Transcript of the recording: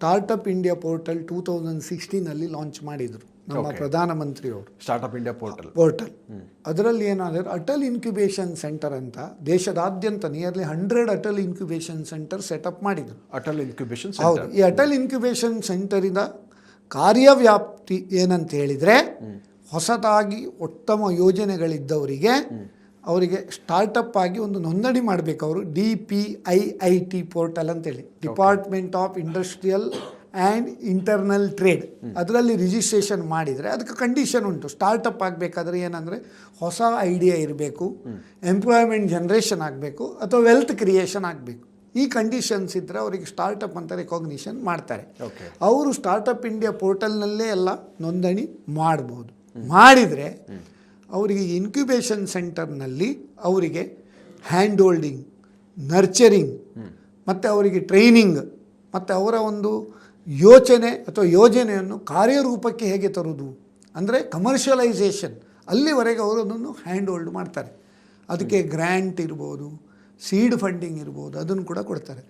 Startup India portal 2016 launch ಮಾಡಿದರು ನಮ್ಮ ಪ್ರಧಾನಮಂತ್ರಿಯವರು. ಸ್ಟಾರ್ಟಪ್ ಇಂಡಿಯಾ ಪೋರ್ಟಲ್ ಅದರಲ್ಲಿ ಏನಾದರೂ ಅಟಲ್ ಇನ್ಕ್ಯುಬೇಷನ್ ಸೆಂಟರ್ ಅಂತ ದೇಶದಾದ್ಯಂತ nearly 100 Atal incubation centre setup ಮಾಡಿದರು. ಅಟಲ್ ಇನ್ಕ್ಯುಬೇಷನ್ ಹೌದು. ಈ ಅಟಲ್ ಇನ್ಕ್ಯುಬೇಷನ್ ಸೆಂಟರಿನ ಕಾರ್ಯವ್ಯಾಪ್ತಿ ಏನಂತ ಹೇಳಿದರೆ, ಹೊಸದಾಗಿ ಉತ್ತಮ ಯೋಜನೆಗಳಿದ್ದವರಿಗೆ ಅವರಿಗೆ ಸ್ಟಾರ್ಟಪ್ ಆಗಿ ಒಂದು ನೋಂದಣಿ ಮಾಡಬೇಕು. ಅವರು DPIIT ಪೋರ್ಟಲ್ ಅಂತೇಳಿ, department of industrial and internal trade, ಅದರಲ್ಲಿ ರಿಜಿಸ್ಟ್ರೇಷನ್ ಮಾಡಿದರೆ ಅದಕ್ಕೆ ಕಂಡೀಷನ್ ಉಂಟು. ಸ್ಟಾರ್ಟಪ್ ಆಗಬೇಕಾದ್ರೆ ಏನಂದರೆ ಹೊಸ ಐಡಿಯಾ ಇರಬೇಕು, ಎಂಪ್ಲಾಯ್ಮೆಂಟ್ ಜನ್ರೇಷನ್ ಆಗಬೇಕು, ಅಥವಾ ವೆಲ್ತ್ ಕ್ರಿಯೇಷನ್ ಆಗಬೇಕು. ಈ ಕಂಡೀಷನ್ಸ್ ಇದ್ದರೆ ಅವರಿಗೆ ಸ್ಟಾರ್ಟಪ್ ಅಂತ ರೆಕಾಗ್ನಿಷನ್ ಮಾಡ್ತಾರೆ. ಅವರು ಸ್ಟಾರ್ಟಪ್ ಇಂಡಿಯಾ ಪೋರ್ಟಲ್ನಲ್ಲೇ ಎಲ್ಲ ನೋಂದಣಿ ಮಾಡ್ಬೋದು. ಮಾಡಿದರೆ ಅವರಿಗೆ ಇನ್ಕ್ಯುಬೇಷನ್ ಸೆಂಟರ್ನಲ್ಲಿ ಅವರಿಗೆ ಹ್ಯಾಂಡ್ ಹೋಲ್ಡಿಂಗ್, ನರ್ಚರಿಂಗ್ ಮತ್ತು ಅವರಿಗೆ ಟ್ರೈನಿಂಗ್ ಮತ್ತು ಅವರ ಒಂದು ಯೋಚನೆ ಅಥವಾ ಯೋಜನೆಯನ್ನು ಕಾರ್ಯರೂಪಕ್ಕೆ ಹೇಗೆ ತರುವುದು ಅಂದರೆ ಕಮರ್ಷಿಯಲೈಸೇಷನ್, ಅಲ್ಲಿವರೆಗೆ ಅವರು ಅದನ್ನು ಹ್ಯಾಂಡ್ ಹೋಲ್ಡ್ ಮಾಡ್ತಾರೆ. ಅದಕ್ಕೆ ಗ್ರ್ಯಾಂಟ್ ಇರ್ಬೋದು, ಸೀಡ್ ಫಂಡಿಂಗ್ ಇರ್ಬೋದು, ಅದನ್ನು ಕೂಡ ಕೊಡ್ತಾರೆ.